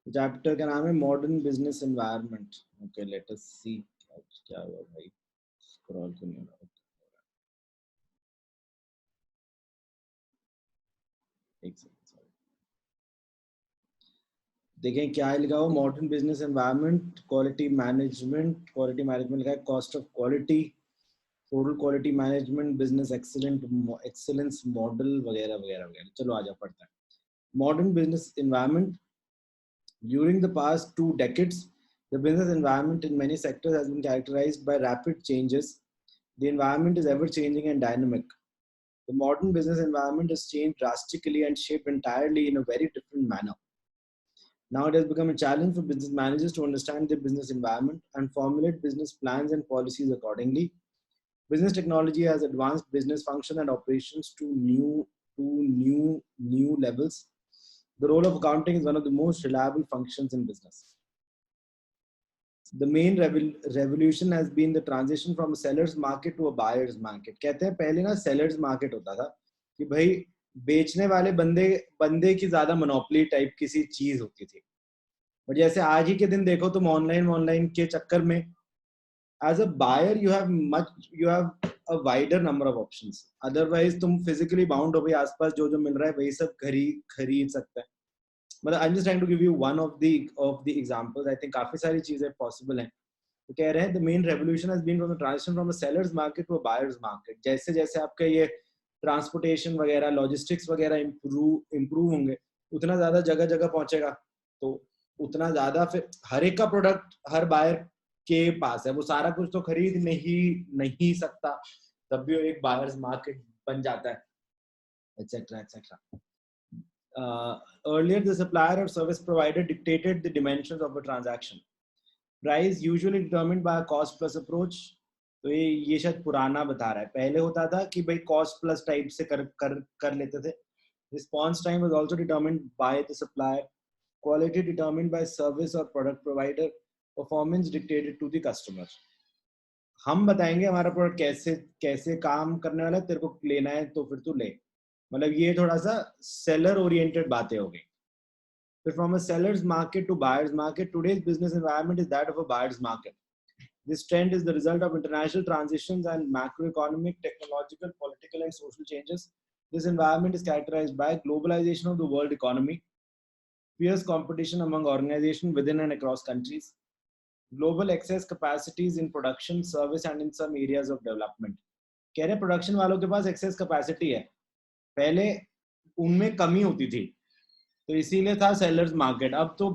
Chapter का नाम है modern business environment. Okay, let us see क्या हुआ भाई, स्क्रॉल क्यों नहीं हो रहा। एक सेकंड, देखें क्या लिखा हुआ, modern business environment, quality management लिखा है, cost of quality, total quality management, business excellence model वगैरह वगैरह वगैरह। चलो आजा पढ़ते हैं। Modern business environment, during the past 2 decades, the business environment in many sectors has been characterized by rapid changes. The environment is ever changing and dynamic. The modern business environment has changed drastically and shaped entirely in a very different manner. Now it has become a challenge for business managers to understand their business environment and formulate business plans and policies accordingly. Business technology has advanced business function and operations to new levels. The role of accounting is one of the most reliable functions in business. The main revolution has been the transition from a seller's market to a buyer's market. कहते हैं पहले ना seller's market होता था कि भाई बेचने वाले बंदे बंदे की ज्यादा मोनोपोली टाइप किसी चीज होती थी। और जैसे आज ही के दिन देखो तुम ऑनलाइन ऑनलाइन के चक्कर में as a buyer you have a wider number of options. Otherwise तुम फिजिकली बाउंड हो, भाई आसपास जो जो मिल रहा है वही सब खरीद सकते हैं। मतलब I am just trying to give you one of the examples. I think काफी सारी चीजें पॉसिबल हैं। तो कह रहे हैं the main revolution has been from the transition from a seller's market to a buyer's market. जैसे जैसे आपका ये ट्रांसपोर्टेशन वगैरह लॉजिस्टिक्स वगैरह इम्प्रूव होंगे, उतना ज्यादा जगह जगह पहुंचेगा, तो उतना ज्यादा फिर हर एक का प्रोडक्ट हर बायर के पास है, वो सारा कुछ तो खरीद नहीं नहीं सकता, तब भी वो एक बायर्स मार्केट बन जाता है, etcetera etcetera. Earlier, the supplier or service provider dictated the dimensions of a transaction. Price usually determined by a cost plus approach. तो ये शायद पुराना बता रहा है। पहले होता था कि भाई कॉस्ट प्लस टाइप से कर लेते थे। Response time was also determined by the supplier. Quality determined by service or product provider. Performance dictated to the customer. हम बताएंगे हमारा प्रोडक्ट कैसे कैसे काम करने वाला है, तेरे को लेना है तो फिर तू ले। मतलब ये थोड़ा सा सेलर ओरिएंटेड बातें हो गई। But from a seller's market to buyer's market, today's business environment is that of a buyer's market. This trend is the result of international transitions and macroeconomic, technological, political, and social changes. This environment is characterized by globalization of the world economy, fierce competition among organizations within and across countries, global excess capacities in production, service, and in some areas of development. कह रहे production वालों के पास access capacity है, पहले उनमें कमी होती थी, तो इसीलिए था सेलर्स मार्केट। अब तो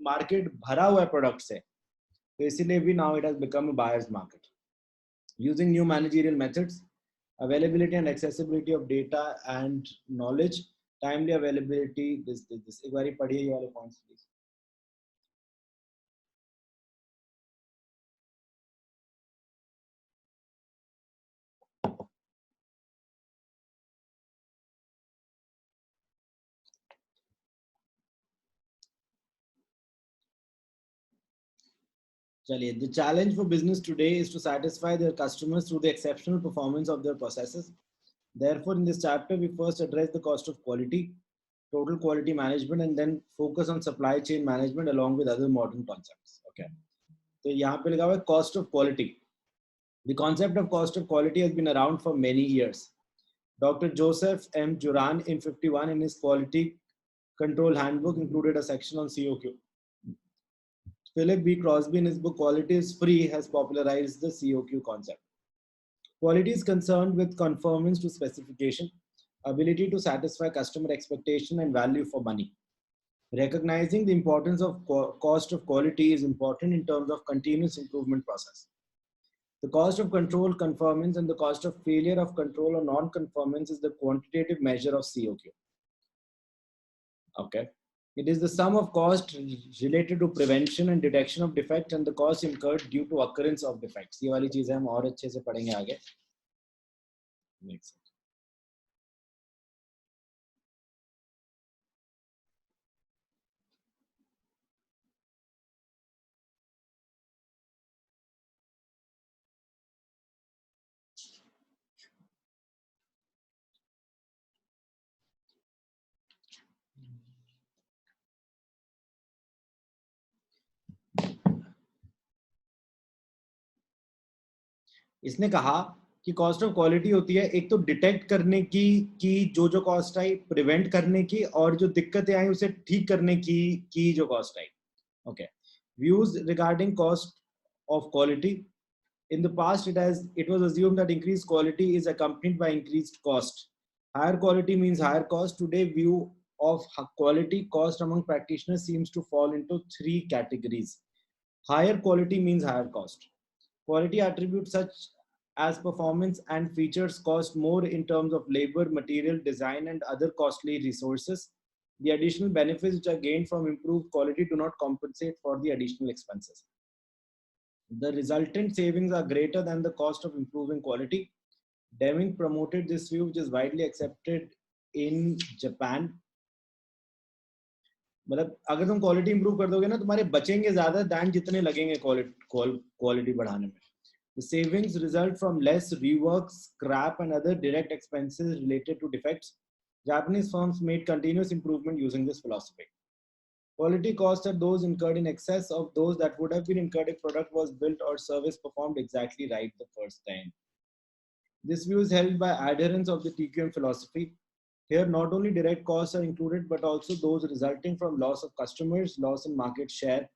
मार्केट भरा हुआ है प्रोडक्ट से, तो इसीलिए भी now it has become a buyer's market. Using new managerial methods, availability and accessibility of data and knowledge, timely availability, this एक बार पढ़िए ये वाले पॉइंट्स प्लीज। चलिए, the challenge for business today is to satisfy their customers through the exceptional performance of their processes. Therefore, in this chapter, we first address the cost of quality, total quality management, and then focus on supply chain management along with other modern concepts. Okay. तो यहाँ पे लिखा हुआ है cost of quality. The concept of cost of quality has been around for many years. Dr. Joseph M. Juran in 51 in his Quality Control Handbook included a section on COQ. Philip B. Crosby in his book Quality is Free has popularized the COQ concept. Quality is concerned with conformance to specification, ability to satisfy customer expectation, and value for money. Recognizing the importance of cost of quality is important in terms of continuous improvement process. The cost of control conformance and the cost of failure of control or non-conformance is the quantitative measure of COQ. Okay. It is the sum of cost related to prevention and detection of defects and the cost incurred due to occurrence of defects. ये वाली चीजें हम और अच्छे से पढ़ेंगे आगे. Next. इसने कहा कि कॉस्ट ऑफ क्वालिटी होती है एक तो डिटेक्ट करने की कि जो कॉस्ट आई, प्रिवेंट करने की, और जो दिक्कतें आई उसे ठीक करने की जो cost I. Okay. Views regarding cost of quality. In the past, it was assumed that increased quality is accompanied by increased cost. Higher quality means higher cost. Today, view of quality cost among practitioners seems to fall into three categories. Higher quality means higher cost. Quality attributes such as performance and features cost more in terms of labor, material, design, and other costly resources. The additional benefits which are gained from improved quality do not compensate for the additional expenses. The resultant savings are greater than the cost of improving quality. Deming promoted this view, which is widely accepted in Japan. मतलब अगर तुम quality improve कर दोगे ना, तुम्हारे बचेंगे ज्यादा then जितने लगेंगे क्वालिटी बढ़ाने में. The savings result from less rework, scrap, and other direct expenses related to defects. Japanese firms made continuous improvement using this philosophy. Quality costs are those incurred in excess of those that would have been incurred if product was built or service performed exactly right the first time. This view is held by adherents of the TQM philosophy. Here, not only direct costs are included, but also those resulting from loss of customers, loss in market share,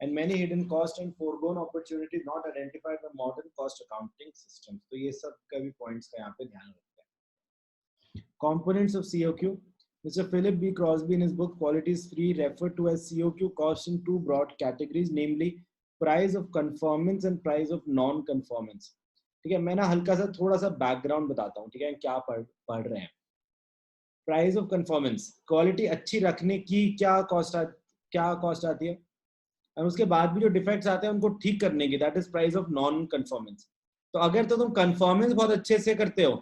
and many hidden costs and foregone opportunities not identified by modern cost accounting systems. So, ये सब का भी points का यहाँ पे ध्यान रखते हैं. Components of COQ. Mr. Philip B. Crosby in his book Quality is Free referred to as COQ costs in two broad categories, namely price of conformance and price of non-conformance. ठीक है, मैं ना हल्का सा थोड़ा सा बैकग्राउंड बताता हूँ. ठीक है, क्या पढ़ रहे हैं. प्राइस ऑफ कंफर्मेंस, क्वालिटी अच्छी रखने की क्या कॉस्ट आती है, और उसके बाद भी जो डिफेक्ट्स आते हैं उनको ठीक करने की, that is price of non conformance. तो अगर तो तुम कंफर्मेंस बहुत अच्छे से करते हो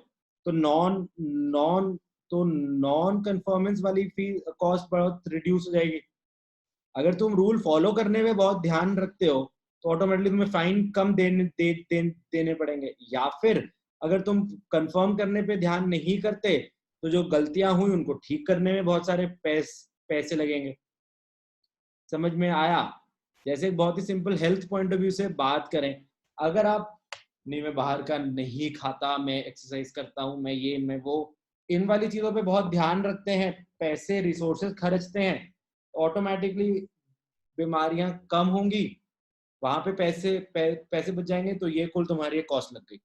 तो नॉन कंफर्मेंस वाली फी कॉस्ट बहुत रिड्यूस हो जाएगी. अगर तुम रूल फॉलो करने में बहुत ध्यान रखते हो तो ऑटोमेटिकली तुम्हें फाइन कम देने पड़ेंगे. या फिर अगर तुम कंफर्म करने पे ध्यान नहीं करते तो जो गलतियां हुई उनको ठीक करने में बहुत सारे पैसे लगेंगे. समझ में आया? जैसे बहुत ही simple health point of view से बात करें, अगर आप नहीं मैं बाहर का नहीं खाता, मैं एक्सरसाइज करता हूँ, मैं ये मैं वो, इन वाली चीजों पे बहुत ध्यान रखते हैं, पैसे रिसोर्सेज खर्चते हैं, ऑटोमेटिकली बीमारियां कम होंगी, वहां पे पैसे बच जाएंगे. तो ये कुल तुम्हारी कॉस्ट लग गई.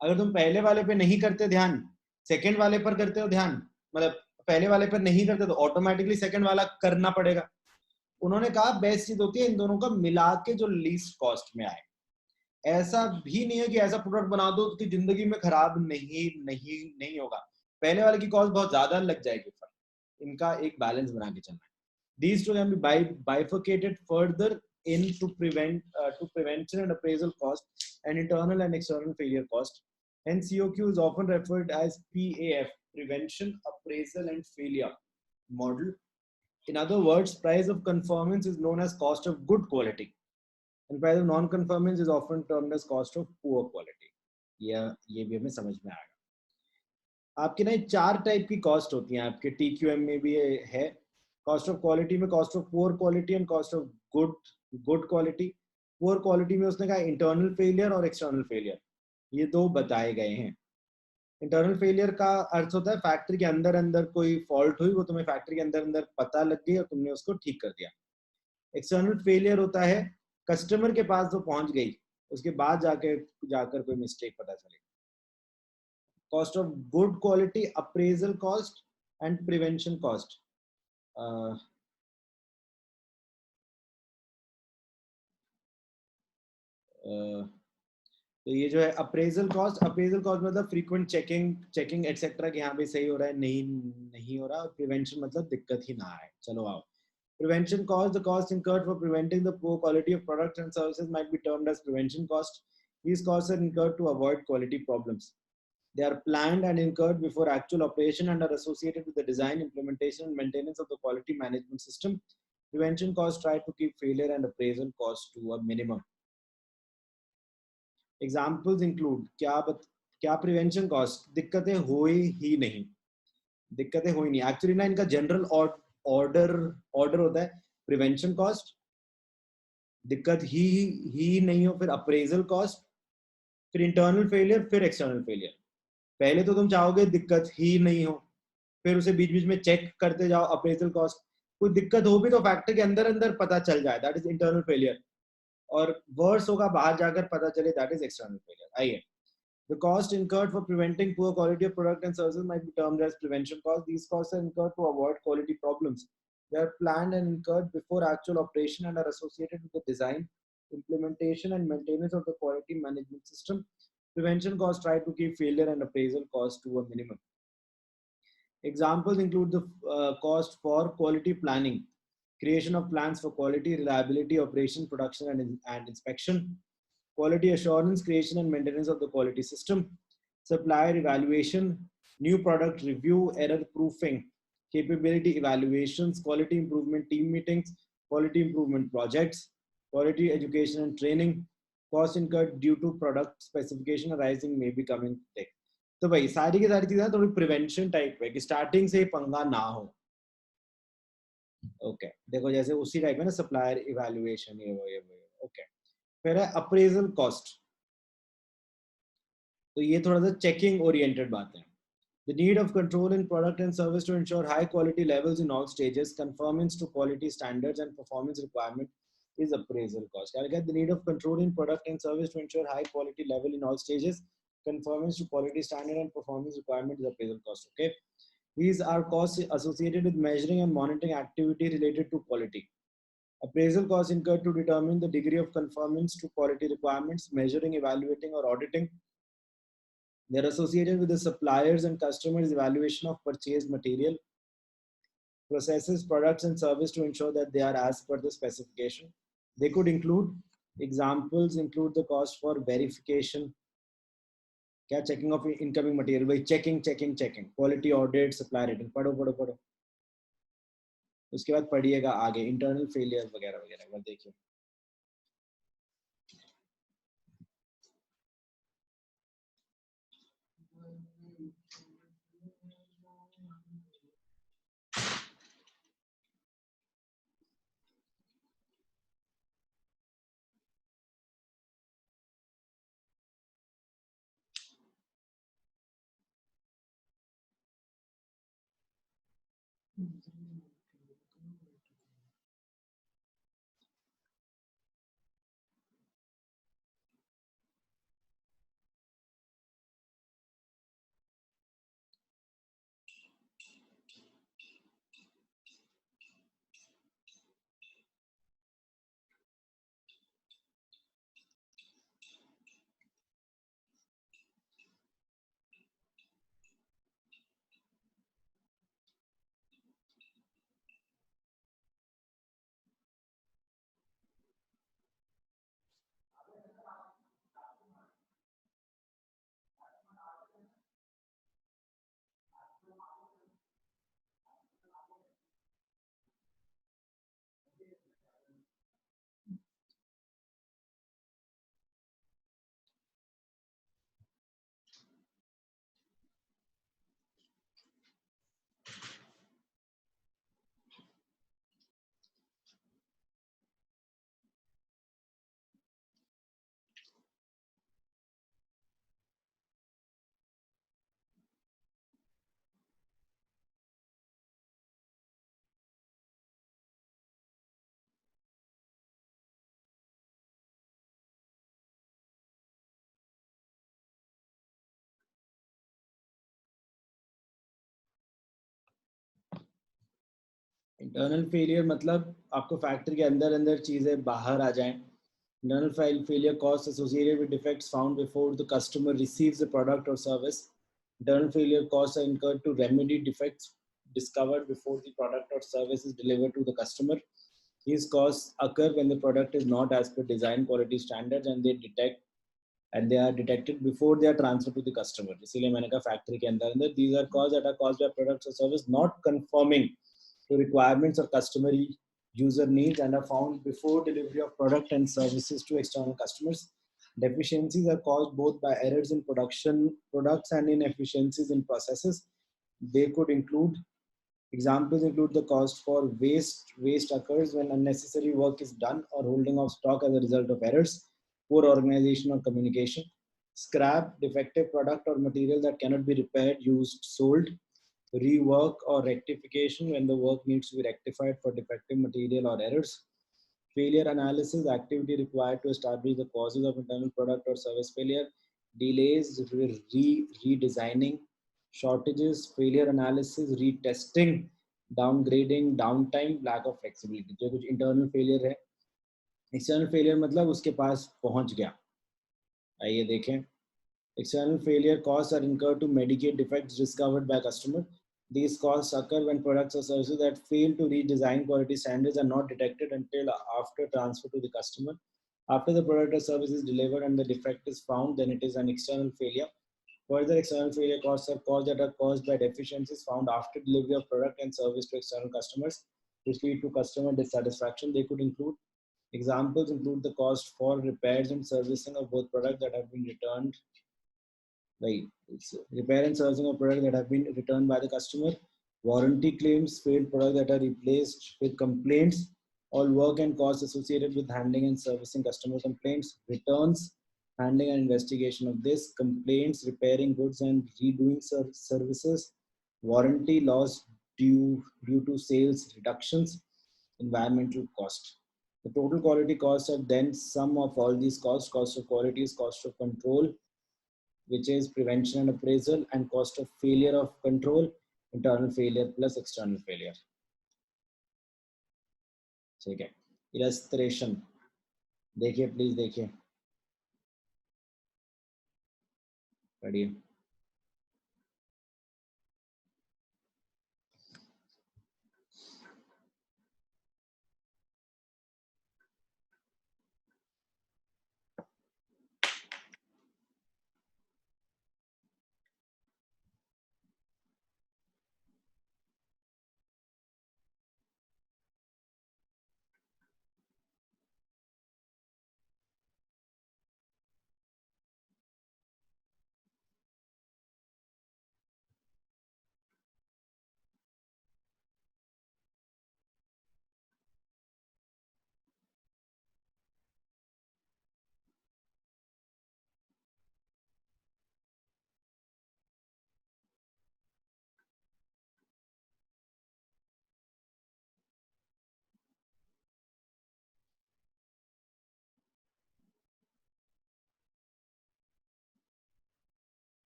अगर तुम पहले वाले पे नहीं करते ध्यान, सेकंड वाले पर करते हो ध्यान, मतलब पहले वाले पर नहीं करते तो ऑटोमेटिकली सेकंड वाला करना पड़ेगा. उन्होंने कहा बेस्ट चीज होती है इन दोनों का मिला के जो लीस्ट कॉस्ट में आए. ऐसा भी नहीं है कि ऐसा प्रोडक्ट बना दो कि जिंदगी में खराब नहीं होगा, पहले वाले की कॉस्ट बहुत ज्यादा लग जाएगी. इनका एक बैलेंस बना के चलना है. These two can be bifurcated further into prevention and appraisal cost and internal and external failure cost. Hence, COQ is often referred as PAF, prevention, appraisal, and failure model. In other words, price of conformance is known as cost of good quality, and price of non-conformance is often termed as cost of poor quality. ये भी हमें समझ में आएगा. आपके ना 4 type की cost होती हैं, आपके TQM में भी है. कॉस्ट ऑफ क्वालिटी में cost of poor quality and cost of good quality. Poor quality में उसने कहा इंटरनल फेलियर और एक्सटर्नल फेलियर, ये दो बताए गए हैं. इंटरनल फेलियर का अर्थ होता है फैक्ट्री के अंदर कोई फॉल्ट हुई, वो तुम्हें फैक्ट्री के अंदर पता लग गई और तुमने उसको ठीक कर दिया. एक्सटर्नल फेलियर होता है कस्टमर के पास जो पहुंच गई उसके बाद जाकर कोई मिस्टेक पता चले. Cost of good quality, appraisal cost and prevention cost. तो ये जो है अप्रेजल कॉस्ट मतलब फ्रीक्वेंट चेकिंग एटसेट्रा कि यहाँ पे सही हो रहा है नहीं हो रहा. प्रिवेंशन मतलब दिक्कत ही ना आए. चलो आओ. Prevention cost, the cost incurred for preventing the poor quality of products and services might be termed as prevention cost. These costs are incurred to avoid quality problems. They are planned and incurred before actual operation and are associated with the design, implementation, and maintenance of the quality management system. Prevention costs try to keep failure and appraisal costs to a minimum. Examples include क्या prevention cost, दिक्कतें हुई ही नहीं. Actually ना इनका general order होता है prevention cost, दिक्कत ही नहीं हो, फिर अप्रेजल कॉस्ट, फिर इंटरनल फेलियर, फिर एक्सटर्नल फेलियर। पहले तो तुम चाहोगे दिक्कत ही नहीं हो, फिर उसे बीच बीच में चेक करते जाओ अप्रेजल कॉस्ट, कोई दिक्कत हो भी तो फैक्ट्री के अंदर अंदर पता चल जाए, दैट इज इंटरनल फेलियर। और वर्स होगा बाहर जाकर पता चले, दैट इज एक्सटर्नल फेलियर। आइए, the cost incurred for preventing poor quality of product and services might be termed as prevention costs. These costs are incurred to avoid quality problems. They are planned and incurred before actual operation and are associated with the design, implementation, and maintenance of the quality management system. Prevention costs try to keep failure and appraisal costs to a minimum. Examples include the cost for quality planning, creation of plans for quality, reliability, operation, production, and inspection, quality assurance, creation and maintenance of the quality system, supplier evaluation, new product review, error proofing, capability evaluations, quality improvement team meetings, quality improvement projects, quality education and training, cost incurred due to product specification arising may be coming tech. तो भाई सारी की सारी चीजें थोड़ी prevention type है कि starting से पंगा ना हो। ओके देखो जैसे उसी टाइप में ना सप्लायर इवैल्यूएशन, ये वो ओके। फिर है अप्रेजल कॉस्ट, तो ये थोड़ा सा चेकिंग ओरिएंटेड बात है। The need of control in product and service to ensure high quality levels in all stages, conformance to quality standards and performance requirement is appraisal cost. I'll get the need of control in product and service to ensure high quality level in all stages, conformance to quality standard and performance requirement is appraisal cost. Okay. These are costs associated with measuring and monitoring activity related to quality. Appraisal costs incurred to determine the degree of conformance to quality requirements, measuring, evaluating, or auditing. They're associated with the suppliers and customers' evaluation of purchased material, processes, products, and service to ensure that they are as per the specification. They could include, examples include the cost for verification, क्या checking of incoming material, by checking, quality audit, supply rating, पढ़ो। उसके बाद पढ़िएगा आगे internal failure वगैरह वगैरह, देखिए। Internal failure मतलब आपको फैक्ट्री के अंदर अंदर चीजें बाहर आ जाएं। Internal failure costs associated with defects found before the customer receives the product or service. Internal failure costs are incurred to remedy defects discovered before the product or service is delivered to the customer. These costs occur when the product is not as per design quality standards and they are detected before they are transferred to the customer. इसीलिए मैंने कहा factory के अंदर अंदर these are costs that are caused by products or service not conforming to requirements of customer user needs and are found before delivery of product and services to external customers. Deficiencies are caused both by errors in production products and inefficiencies in processes. They could include, examples include the cost for waste. Waste occurs when unnecessary work is done or holding of stock as a result of errors, poor organization or communication. scrap, defective product or material that cannot be repaired, used, sold, rework or rectification when the work needs to be rectified for defective material or errors, failure analysis, activity required to establish the causes of internal product or service failure, delays, redesigning, shortages, failure analysis, retesting, downgrading, downtime, lack of flexibility. जो कुछ internal failure है, external failure मतलब उसके पास पहुंच गया. आइए देखें. External failure costs are incurred to mitigate defects discovered by customer. These costs occur when products or services that fail to reach design quality standards are not detected until after transfer to the customer. After the product or service is delivered and the defect is found, then it is an external failure. Further, external failure costs are costs that are caused by deficiencies found after delivery of product and service to external customers, which lead to customer dissatisfaction. They could include examples include the cost for repairs and servicing of both products that have been returned, like repair and servicing of products that have been returned by the customer, warranty claims, failed products that are replaced with complaints, all work and costs associated with handling and servicing customer complaints, returns, handling and investigation of this, complaints, repairing goods and redoing services, warranty loss due to sales reductions, environmental cost. The total quality costs are then sum of all these costs. Cost of quality is cost of control, which is prevention and appraisal, and cost of failure of control, internal failure plus external failure. ठीक है. Illustration देखिए, please देखिए, पढ़िए.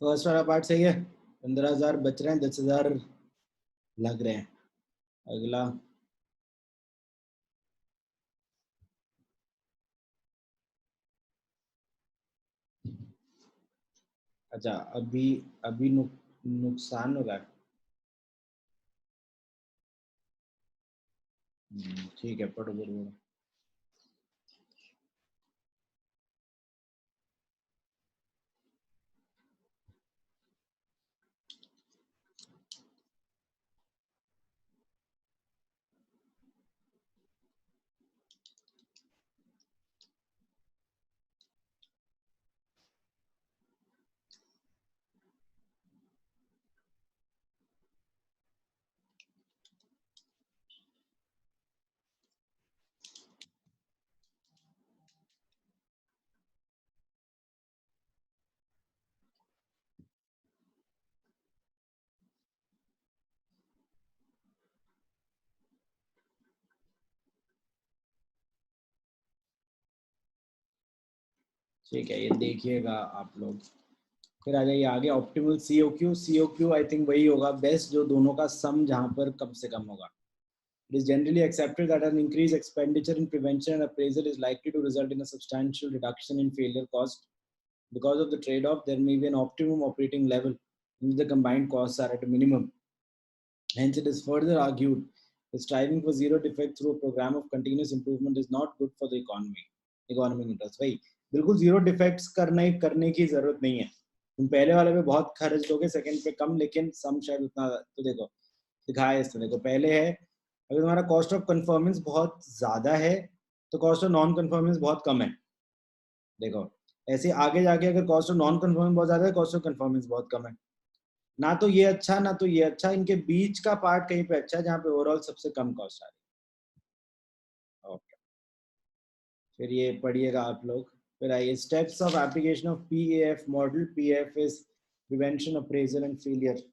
First वाला part सही है. 15,000 बच रहे हैं, 10,000 लग रहे हैं. अगला अच्छा, अभी अभी नुकसान हो रहा है। ठीक है, पढ़ो पढ़ो। ठीक है, ये देखिएगा आप लोग। फिर आ जाइए आगे, optimal COQ. COQ I think वही होगा बेस्ट जो दोनों का सम जहां पर कम से कम होगा। It is generally accepted that an increased expenditure in prevention and appraisal is likely to result in a substantial reduction in failure cost. Because of the trade-off, there may be an optimum operating level in which the combined costs are at a minimum. Hence, it is further argued that striving for zero defect through a program of continuous improvement is not good for the economy. Economic interest. भाई बिल्कुल zero defects करने की जरूरत नहीं है। तुम पहले वाले पे बहुत खर्च दोगे, सेकंड पे कम, लेकिन सम शायद उतना। तो देखो दिखाया इसमें, देखो पहले है अगर तुम्हारा कॉस्ट ऑफ कन्फर्मेंस बहुत ज्यादा है तो कॉस्ट ऑफ नॉन कन्फर्मेंस बहुत कम है। देखो ऐसे आगे जाके अगर कॉस्ट ऑफ नॉन कन्फर्मेंस बहुत ज्यादा है, कॉस्ट ऑफ कन्फर्मेंस बहुत कम है। ना तो ये अच्छा ना तो ये अच्छा, इनके बीच का पार्ट कहीं पे अच्छा है जहाँ पे ओवरऑल सबसे कम कॉस्ट आ रही है। ओके, फिर ये पढ़िएगा आप लोग। फिर आइए steps of application of PAF model. PAF is prevention, appraisal and failure.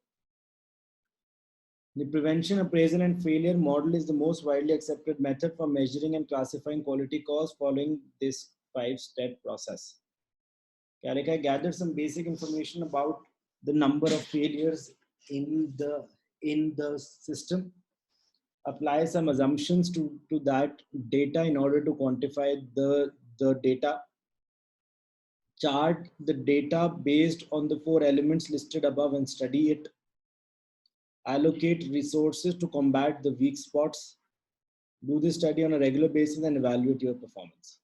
The prevention, appraisal, and failure model is the most widely accepted method for measuring and classifying quality costs following this five-step process. क्या लिखा है? Gather some basic information about the number of failures in the system. Apply some assumptions to that data in order to quantify the data. Chart the data based on the four elements listed above and study it. Allocate resources to combat the weak spots. Do this study on a regular basis and evaluate your performance.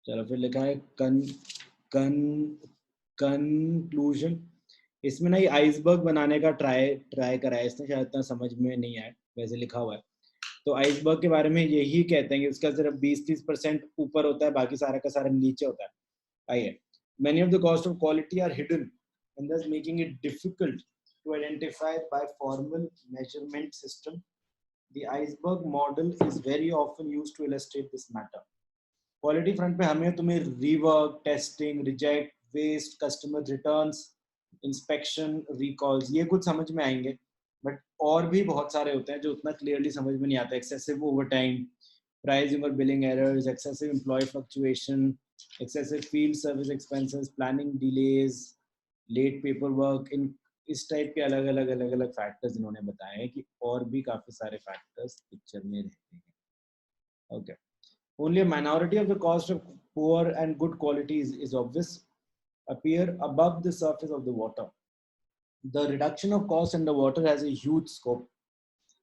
चलो फिर लिखा है कन conclusion. इसमें ना ये iceberg बनाने का ट्राई करा है इसने, शायद इतना समझ में नहीं आया, वैसे लिखा हुआ है। तो आइसबर्ग के बारे में यही कहते हैं कि उसका सिर्फ 20-30% ऊपर होता है, बाकी सारा का सारा नीचे होता है। आइए, many of the cost of quality are hidden and thus making it difficult to identify by formal measurement system. The iceberg model is very often used to illustrate this matter. Quality front पे हमें तुम्हें rework, testing, reject, waste, customer returns, inspection, recalls, ये कुछ समझ में आएंगे। But और भी बहुत सारे होते हैं जो उतना क्लियरली समझ में नहीं आता। Excessive overtime, pricing or billing errors, excessive employee fluctuation, excessive field service expenses, planning delays, late paperwork, इन इस टाइप के अलग अलग फैक्टर्स इन्होंने बताए हैं कि और भी काफी सारे फैक्टर्स पिक्चर में रहते हैं। Okay, only a minority of the cost of poor and good quality is obvious, appear above the surface of the water. The reduction of cost underwater has a huge scope.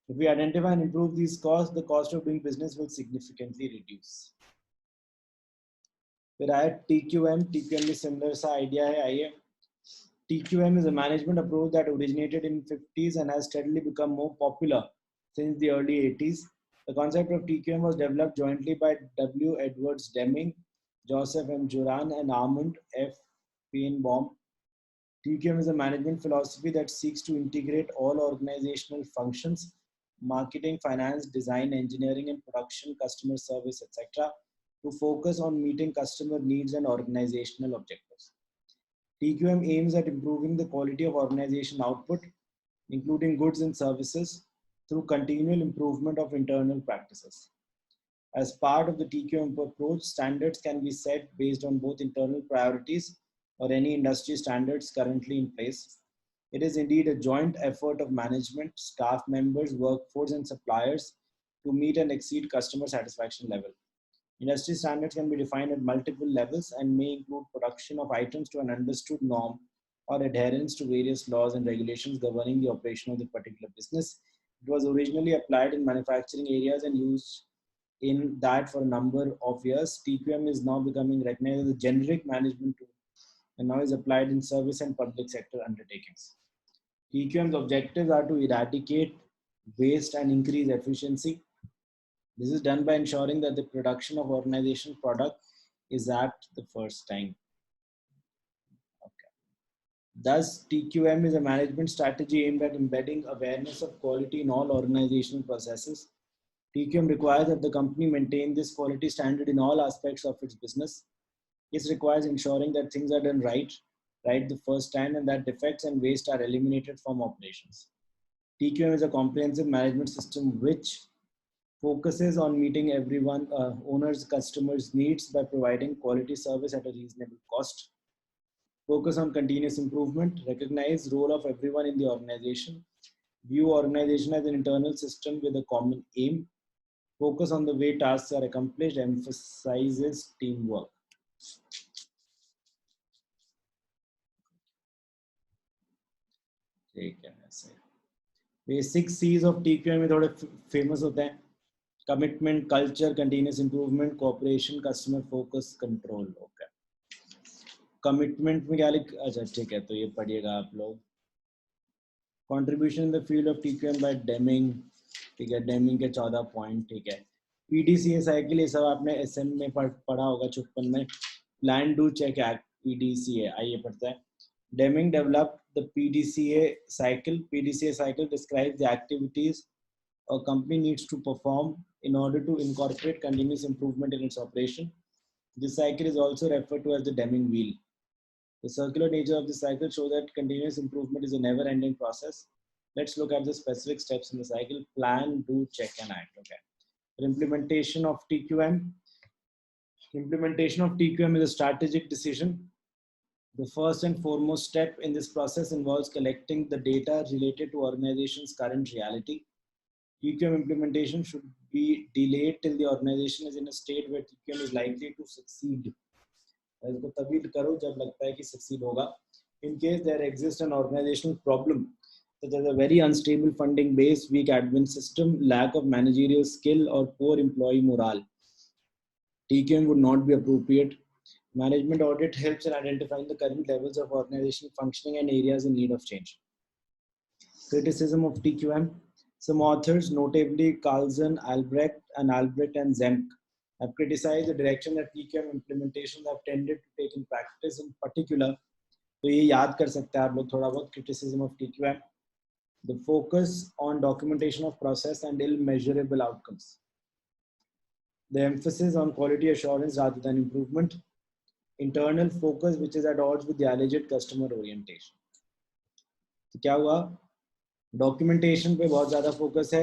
If we identify and improve these costs, the cost of doing business will significantly reduce. फिर आया TQM। TQM भी similar सा idea है। आइए, TQM is a management approach that originated in 50s and has steadily become more popular since the early 80s. The concept of TQM was developed jointly by W. Edwards Deming, Joseph M. Juran, and Armand F. Feinbaum. TQM is a management philosophy that seeks to integrate all organizational functions, marketing, finance, design, engineering, and production, customer service, etc., to focus on meeting customer needs and organizational objectives. TQM aims at improving the quality of organization output, including goods and services, through continual improvement of internal practices. As part of the TQM approach, standards can be set based on both internal priorities or any industry standards currently in place. It is indeed a joint effort of management, staff members, workforce, and suppliers to meet and exceed customer satisfaction level. Industry standards can be defined at multiple levels and may include production of items to an understood norm or adherence to various laws and regulations governing the operation of the particular business. It was originally applied in manufacturing areas and used in that for a number of years. TQM is now becoming recognized as a generic management tool and now is applied in service and public sector undertakings. TQM's objectives are to eradicate waste and increase efficiency. This is done by ensuring that the production of organizational product is at the first time. Okay. Thus, TQM is a management strategy aimed at embedding awareness of quality in all organizational processes. TQM requires that the company maintain this quality standard in all aspects of its business. This requires ensuring that things are done right the first time, and that defects and waste are eliminated from operations. TQM is a comprehensive management system which focuses on meeting everyone, owners, customers' needs by providing quality service at a reasonable cost. Focus on continuous improvement, recognize role of everyone in the organization, view organization as an internal system with a common aim, focus on the way tasks are accomplished, emphasizes teamwork. ठीक है ऐसे basic seize of TQM में थोड़े famous होते हैं commitment culture continuous improvement cooperation customer focus control okay commitment में क्या लिख अच्छा ठीक है तो ये पढ़िएगा आप लोग contribution in the field of TQM by Deming ठीक है डेमिंग के 14 पॉइंट ठीक है PDCA साइकिल ये सब आपने SM में पढ़ा होगा 56 में plan do check act PDCA आइए पढ़ते हैं Deming developed the PDCA cycle. PDCA cycle describes the activities a company needs to perform in order to incorporate continuous improvement in its operation. This cycle is also referred to as the Deming wheel. The circular nature of the cycle shows that continuous improvement is a never-ending process. Let's look at the specific steps in the cycle. Plan, do, check, and act. Okay. For implementation of TQM. Implementation of TQM is a strategic decision. The first and foremost step in this process involves collecting the data related to organization's current reality. TQM implementation should be delayed till the organization is in a state where TQM is likely to succeed. इसको तभी करो जब लगता है कि succeed होगा. In case there exists an organizational problem, such as a very unstable funding base, weak admin system, lack of managerial skill, or poor employee morale, TQM would not be appropriate. Management audit helps in identifying the current levels of organizational functioning and areas in need of change. Criticism of TQM. Some authors, notably Carlson, Albrecht, and Zemk, have criticized the direction that TQM implementations have tended to take in practice. In particular, तो ये याद कर सकते हैं आप लोग थोड़ा बहुत criticism of TQM. The focus on documentation of process and ill measurable outcomes. The emphasis on quality assurance rather than improvement. Internal focus which is at odds with the alleged customer orientation. तो क्या हुआ documentation पे बहुत ज़्यादा focus है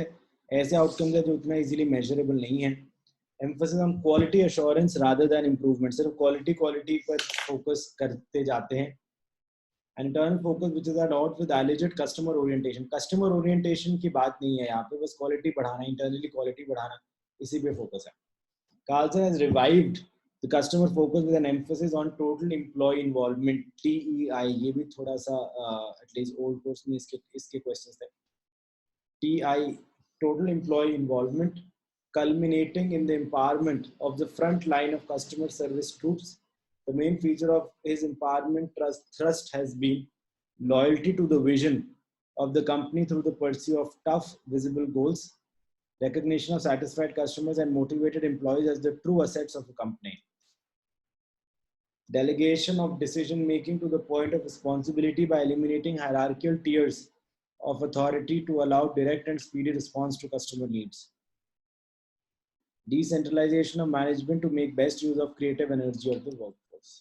ऐसे outcomes है जो उतना इजीली मेजरेबल नहीं है emphasis on quality assurance rather than improvement सिर्फ क्वालिटी पर फोकस करते जाते हैं internal focus which is at odds with alleged customer orientation की बात नहीं है यहाँ पे बस क्वालिटी बढ़ाना इंटरनली क्वालिटी बढ़ाना इसी पे फोकस है Carlson has revived the customer focus with an emphasis on total employee involvement TEI ये भी थोड़ा सा at least old course में इसके questions थे TI total employee involvement culminating in the empowerment of the front line of customer service troops. The main feature of his empowerment thrust has been loyalty to the vision of the company through the pursuit of tough visible goals, recognition of satisfied customers and motivated employees as the true assets of a company. Delegation of decision making to the point of responsibility by eliminating hierarchical tiers of authority to allow direct and speedy response to customer needs. Decentralization of management to make best use of creative energy of the workforce.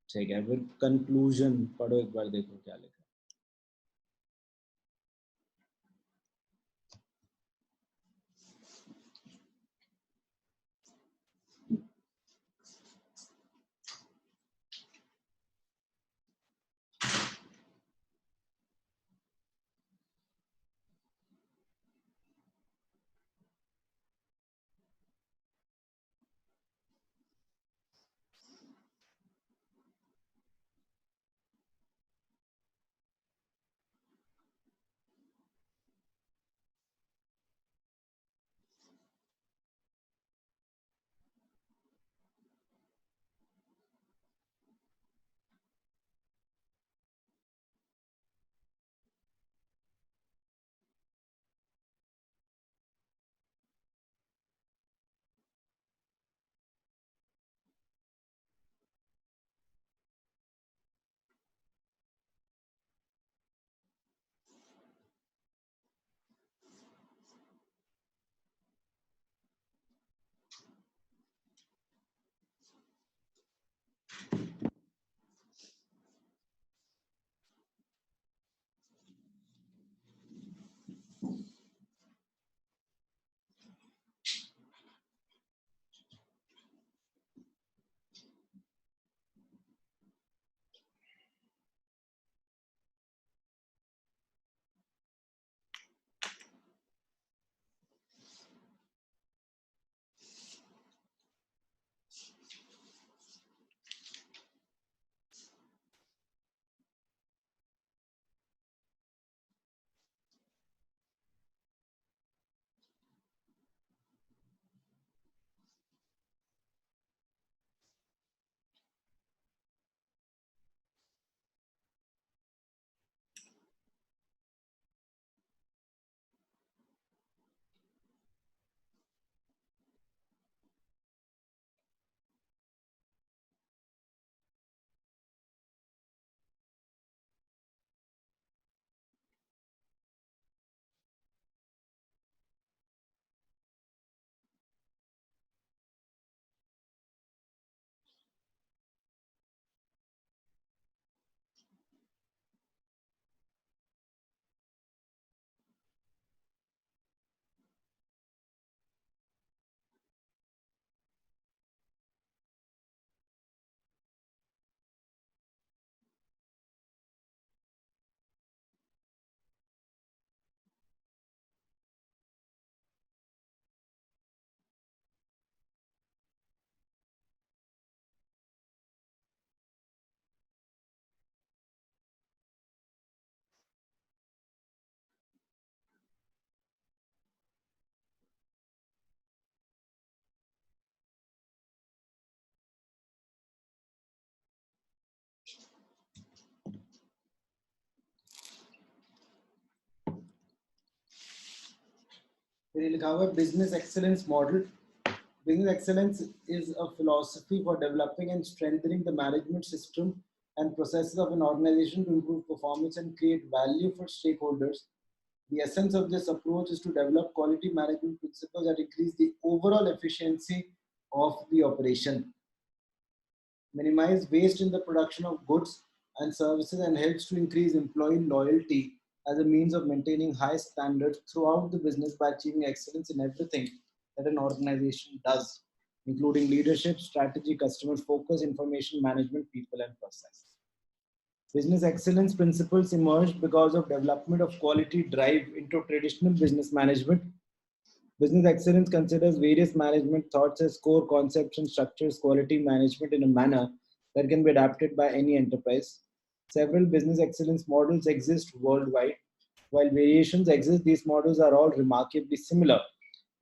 ठीक है फिर conclusion पढ़ो एक बार देखो क्या लिखा फिर ये लिखा हुआ है business excellence model. Business excellence is a philosophy for developing and strengthening the management system and processes of an organization to improve performance and create value for stakeholders. The essence of this approach is to develop quality management principles that increase the overall efficiency of the operation, minimize waste in the production of goods and services, and helps to increase employee loyalty as a means of maintaining high standards throughout the business by achieving excellence in everything that an organization does, including leadership, strategy, customer focus, information management, people, and process. Business excellence principles emerged because of development of quality drive into traditional business management. Business excellence considers various management thoughts as core concepts and structures quality management in a manner that can be adapted by any enterprise. Several business excellence models exist worldwide. While variations exist, these models are all remarkably similar.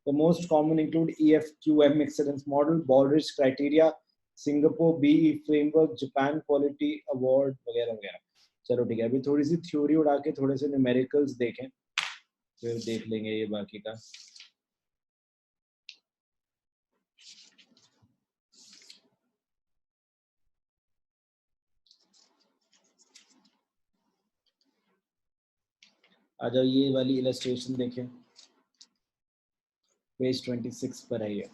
The most common include EFQM excellence model, Baldrige criteria, Singapore BE framework, Japan quality award वगैरह वगैरह. चलो ठीक है, अभी थोड़ी सी theory उड़ा के थोड़े से न्यूमेरिकल्स देखें, फिर देख लेंगे ये बाकी का. आ जाओ, ये वाली इलस्ट्रेशन देखें, पेज 26 पर है ये.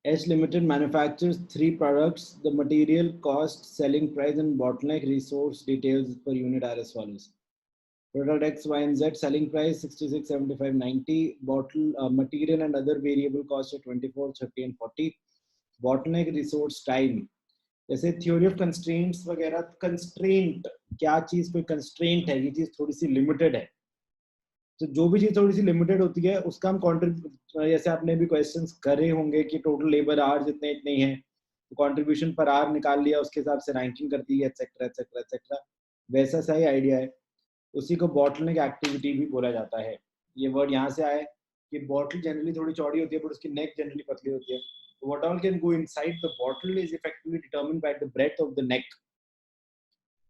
H Limited manufactures 3 products. The material cost, selling price, and bottleneck resource details per unit are as follows. Product X, Y, and Z, selling price 66, 75, 90. Bottle material and other variable costs are 24, 30, and 40. Bottleneck resource time. जैसे theory of constraints वगैरह, constraint क्या चीज कोई constraint है, ये चीज थोड़ी सी limited है. तो जो भी चीज थोड़ी सी लिमिटेड होती है उसका हम कंट्रीब्यूट, जैसे आपने भी क्वेश्चंस करे होंगे कि टोटल लेबर आवर्स इतने इतने ही हैं, तो कंट्रीब्यूशन पर आवर निकाल लिया, उसके हिसाब से रैंकिंग कर दी, एटसेट्रा एटसेट्रा एटसेट्रा. वैसा सही आइडिया है. उसी को बॉटलनेक एक्टिविटी भी बोला जाता है. ये वर्ड यहाँ से आया कि बॉटल जनरली थोड़ी चौड़ी होती है बट उसकी नेक जनरली पतली होती है. What all can go inside the bottle is effectively determined by the breadth of the neck.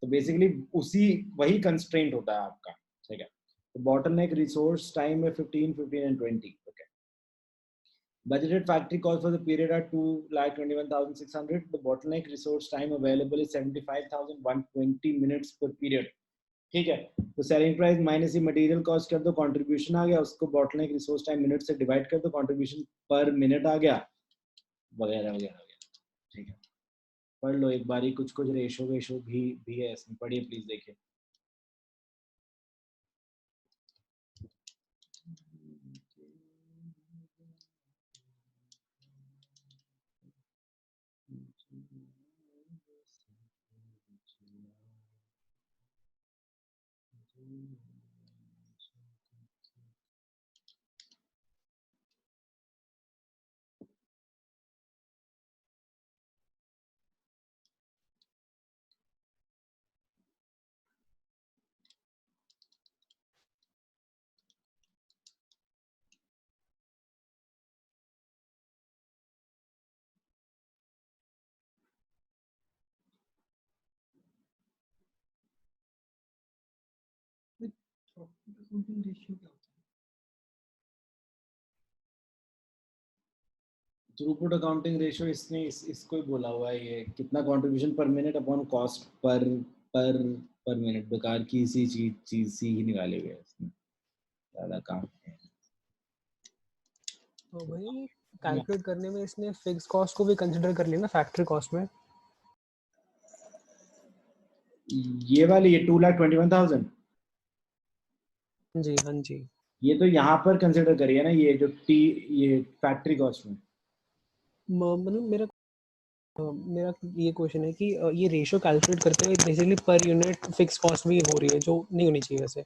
तो बेसिकली उसी वही कंस्ट्रेंट होता है आपका. ठीक है. तो bottleneck resource time है 15, 15 and 20. Okay. Budgeted factory cost for the period are 2,21,600. The bottleneck resource time available is 75,120 minutes per period. ठीक है. तो सेलिंग प्राइस माइनस ये मटेरियल कॉस्ट कर दो, कंट्रीब्यूशन आ गया, उसको बॉटलनेक रिसोर्स टाइम मिनट से डिवाइड कर दो, कंट्रीब्यूशन पर मिनट आ गया, वगैरह वगैरह. ठीक है. पढ़ लो एक बारी, कुछ कुछ रेशो वेशो भी है इसमें, पढ़िए प्लीज, देखिए. थ्रूपुट अकाउंटिंग रेशियो इसने इसको ही बोला हुआ है, ये कितना कंट्रीब्यूशन पर मिनट अपॉन कॉस्ट पर पर पर मिनट. बेकार की इसी चीज सी ही निकाले हुए इसमें, ज्यादा काम है. तो भाई कैलकुलेट करने में इसने फिक्स कॉस्ट को भी कंसीडर कर लिया ना फैक्ट्री कॉस्ट में. ये वाली ये 2,21,000. जी हाँ जी. ये तो यहाँ पर कंसीडर करिए ना, ये जो ये फैक्ट्री कॉस्ट में. मतलब मेरा ये क्वेश्चन है कि ये रेशियो कैलकुलेट करते हुए basically per unit fix cost भी हो रही है जो नहीं होनी चाहिए वैसे,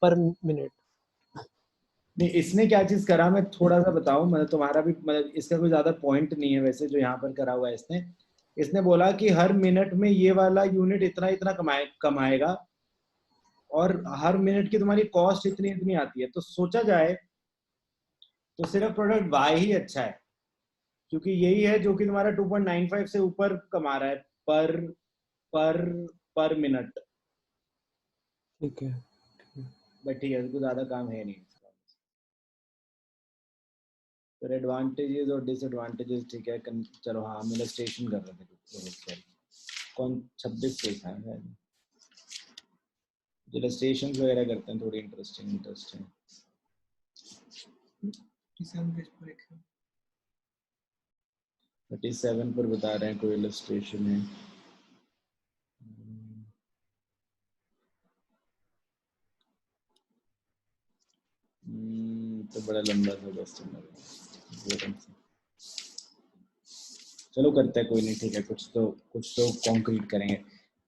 पर मिनट. नहीं, इसने क्या चीज करा मैं थोड़ा सा बताऊं, मतलब तुम्हारा भी, मतलब इसका कोई ज्यादा पॉइंट नहीं है वैसे जो यहाँ पर करा हुआ है इसने. इसने बोला कि हर मिनट में ये वाला यूनिट इतना इतना कमाएगा और हर मिनट की तुम्हारी कॉस्ट इतनी इतनी आती है. तो सोचा जाए तो सिर्फ प्रोडक्ट वाई ही अच्छा है. क्योंकि यही है जो कि तुम्हारा 2.95 से ऊपर कमा रहा है पर पर पर मिनट। ठीक है। बट ठीक है, उसको ज्यादा काम है नहीं। फिर एडवांटेजेस और डिसएडवांटेजेस, ठीक है। चलो हाँ, हम इलस्ट्रेशन कर रहे थे। कौन 26 पे था है, इलस्ट्रेशन वगैरह करते हैं, थोड़ी इंटरेस्टिंग। 37 पर बता रहे हैं कोई इलस्ट्रेशन है। तो बड़ा लंबा था कस्टमर। चलो करते हैं, कोई नहीं, ठीक है। कुछ तो कॉन्क्रीट करेंगे।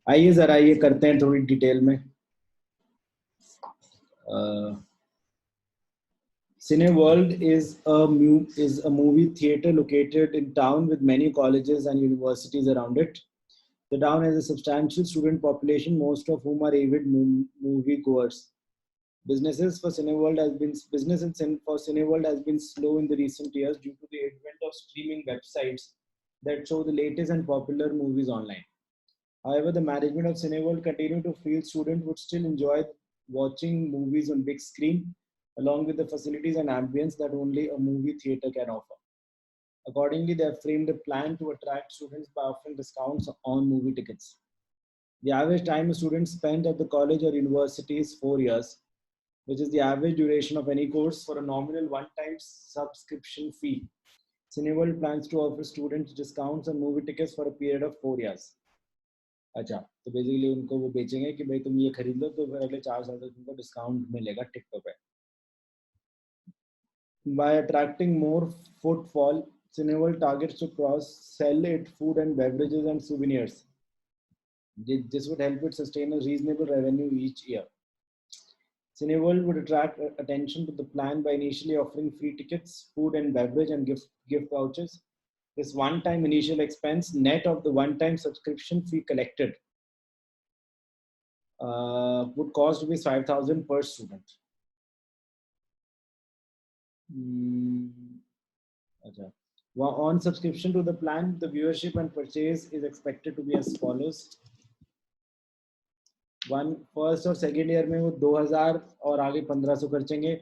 आइए जरा ये करते हैं थोड़ी डिटेल में। Cineworld is a movie theater located in town with many colleges and universities around it. The town has a substantial student population, most of whom are avid movie goers. For Cineworld has been slow in the recent years due to the advent of streaming websites that show the latest and popular movies online. However, the management of Cineworld continue to feel students would still enjoy watching movies on big screen, along with the facilities and ambience that only a movie theater can offer. Accordingly, they have framed a plan to attract students by offering discounts on movie tickets. The average time a student spent at the college or university is 4 years, which is the average duration of any course for a nominal one-time subscription fee. Cineworld plans to offer students discounts on movie tickets for a period of 4 years. अच्छा, तो basically उनको वो बेचेंगे कि भाई तुम ये खरीद लो तो फिर अगले 4 साल तक तुमको डिस्काउंट मिलेगा टिकटों पे। By attracting more footfall, Cineworld targets to cross-sell its food and beverages and souvenirs. This would help it sustain a reasonable revenue each year. Cineworld would attract attention to the plan by initially offering free tickets, food and beverage, and gift vouchers. This one-time initial expense, net of the one-time subscription fee collected, would cost rupees 5,000 per student. Okay. Well, on subscription to the plan, the viewership and purchase is expected to be as follows. First और second year में वो 2000 और आगे 1500 खर्चेंगे,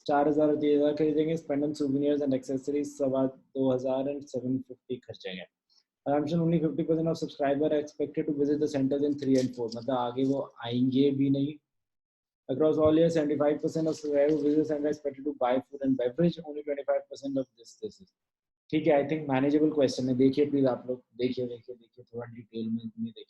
4000 और 3000 खरीदेंगे, spend on souvenirs and accessories 2000 and 750 खर्चेंगे. Assumption only 50% of subscribers are expected to visit the centers in 3 and 4. मतलब आगे वो आएंगे भी नहीं. Across all years, 75% of subscribers visit the center are expected to buy food and beverage. Only 25% of this is. ठीक है, I think manageable question है. देखिए प्लीज आप लोग, देखिए थोड़ा डिटेल में देखिए.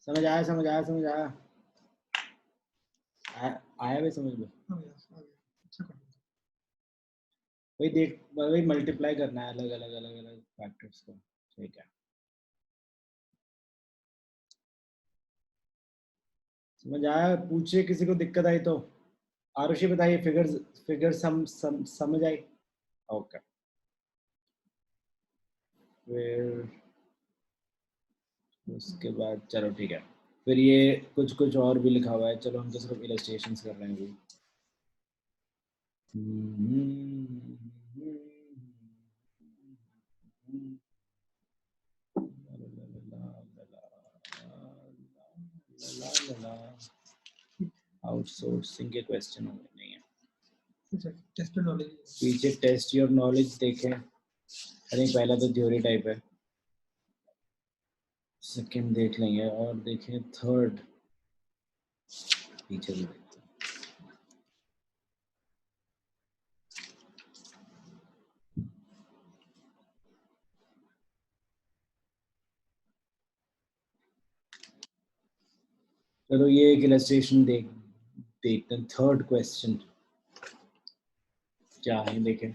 समझ आया समझ आया समझ आया आया भाई समझ में वही देख वही मल्टीप्लाई करना है अलग अलग अलग अलग फैक्टर्स को ठीक है समझ आया पूछे किसी को दिक्कत आई तो आरुषि बताइए फिगर्स समझ आई ओके फिर उसके बाद चलो ठीक है फिर ये कुछ कुछ और भी लिखा हुआ है चलो हम तो सिर्फ इलस्ट्रेशंस कर रहे हैं अभी आउटसोर्सिंग के क्वेश्चन नहीं है टेस्ट नॉलेज पीछे टेस्ट योर नॉलेज देखें अरे पहला तो थ्योरी टाइप है सेकंड देख लेंगे और देखें थर्ड पीछे भी देखते हैं चलो ये एक इलस्ट्रेशन देखते हैं थर्ड क्वेश्चन क्या है देखें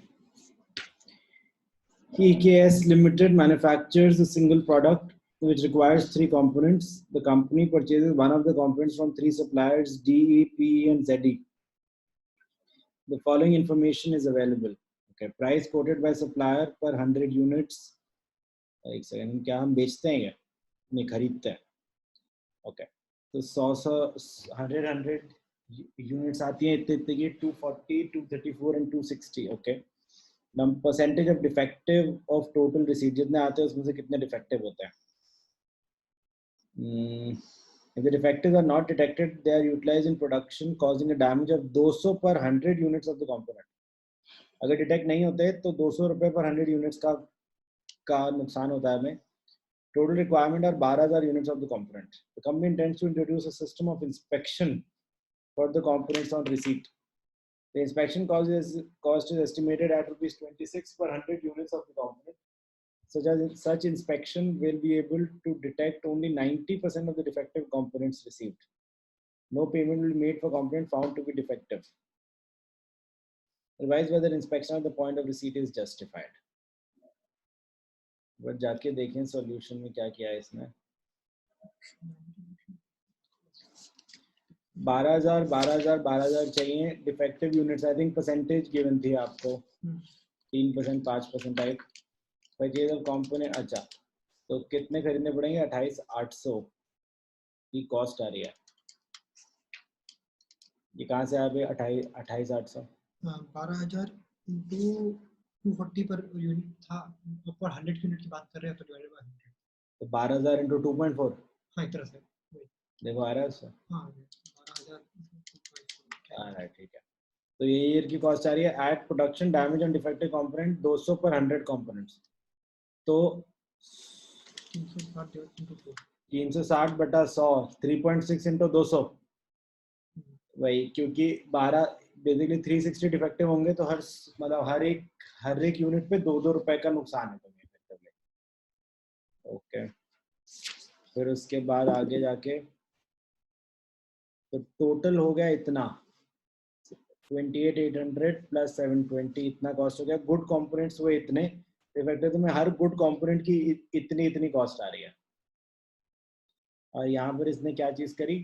EKS Limited manufactures a single product which requires 3 components. The company purchases one of the components from 3 suppliers D, E, P, and Z. The following information is available. Okay, price quoted by supplier per 100 units. एक second क्या हम बेचते हैं क्या नहीं खरीदते हैं okay तो 100 यूनिट्स आती हैं इतने इतने की 240 234 and 260 okay percentage of defective of total receipt जितने आते हैं उसमें से कितने डिफेक्टिव होते हैं if the defectives are not detected they are utilized in production causing a damage of 200 per 100 units of the component अगर डिटेक्ट नहीं होते तो 200 रुपए पर 100 यूनिट्स का नुकसान होता है हमें total requirement are 12,000 units of the component the company intends to introduce a system of inspection for the components on receipt the inspection cost is estimated at rupees 26 per 100 units of the component such inspection will be able to detect only 90% of the defective components received. No payment will be made for component found to be defective. Advise whether inspection at the point of receipt is justified. But जाके देखें solution में क्या किया है इसने 12,000 चाहिए defective units I think percentage given थी आपको 3% 5% टाइप परचेज ऑफ कंपोनेंट अच्छा तो कितने खरीदने पड़ेंगे 28,800 की कॉस्ट आ रही है ये कहाँ से आ गए 28,800 12,000 इंटू 240 पर यूनिट था पर 100 यूनिट की बात कर रहे हैं तो डिवाइडेड बाय 100 तो 12,000 इंटू 2.4 हाँ एक तरह से देखो आ रहा है उससे हाँ 12,000 आ रहा है ठीक है तो ये ईयर की कॉस्ट आ रही है at production damage and defective component 200 पर 100 कंपोनेंट्स तो 360 बटा 100 3.6 इंटू 200 वही क्योंकि 12 बेसिकली 360 डिफेक्टिव होंगे तो मतलब हर एक यूनिट पे 2-2 रुपए का नुकसान है तुम्हें इफेक्टिवली ओके फिर उसके बाद आगे जाके तो टोटल हो गया इतना 28,800 प्लस 720 इतना कॉस्ट हो गया गुड कंपोनेंट्स हुए इतने इफेक्टिव तुम्हें हर गुड कंपोनेंट की इतनी कॉस्ट आ रही है और यहाँ पर इसने क्या चीज करी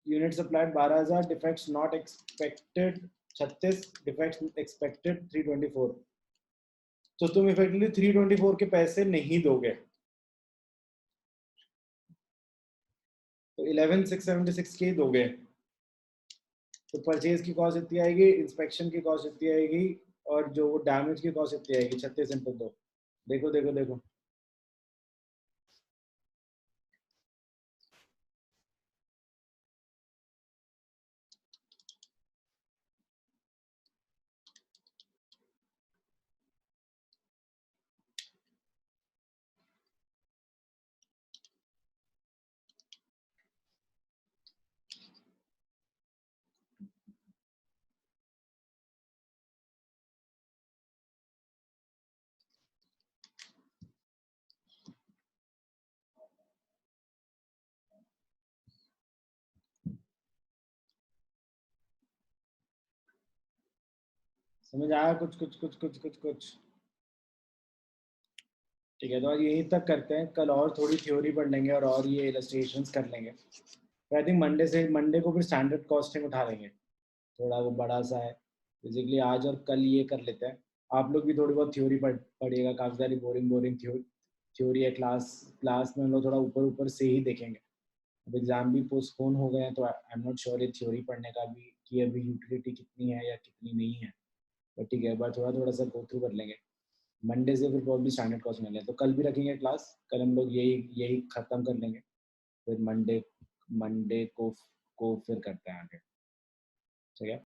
unit supplied 12,000, defects not expected 36, defects expected 324। तो तुम इफेक्टिवली 324 के पैसे नहीं दोगे, तो 11,676 के दोगे। तो परचेज की कॉस्ट इतनी आएगी, इंस्पेक्शन की कॉस्ट इतनी आएगी, और जो डैमेज की कॉस्ट इतनी आएगी। 36 इंटू 2, देखो देखो देखो, समझ आया? कुछ कुछ कुछ कुछ कुछ कुछ ठीक है, तो आज यहीं तक करते हैं। कल और थोड़ी थ्योरी पढ़ लेंगे और ये इलस्ट्रेशंस कर लेंगे। तो आई थिंक मंडे को फिर स्टैंडर्ड कॉस्टिंग उठा लेंगे, थोड़ा वो बड़ा सा है। बेसिकली आज और कल ये कर लेते हैं। आप लोग भी थोड़ी बहुत थ्योरी पढ़िएगा, काफ़ी सारी बोरिंग बोरिंग थ्योरी है। क्लास में हम लोग थोड़ा ऊपर ऊपर से ही देखेंगे। अब एग्जाम भी पोस्टपोन हो गए हैं, तो आई एम नॉट श्योर ये थ्योरी पढ़ने का भी कि अभी यूटिलिटी कितनी है या कितनी नहीं है। बट ठीक है, एक बार थोड़ा थोड़ा सा गो थ्रू कर लेंगे। मंडे से फिर बहुत भी स्टैंडर्ड कॉस्ट मिले, तो कल भी रखेंगे क्लास। कल हम लोग यही यही ख़त्म कर लेंगे, फिर मंडे मंडे को फिर करते हैं आगे, ठीक है।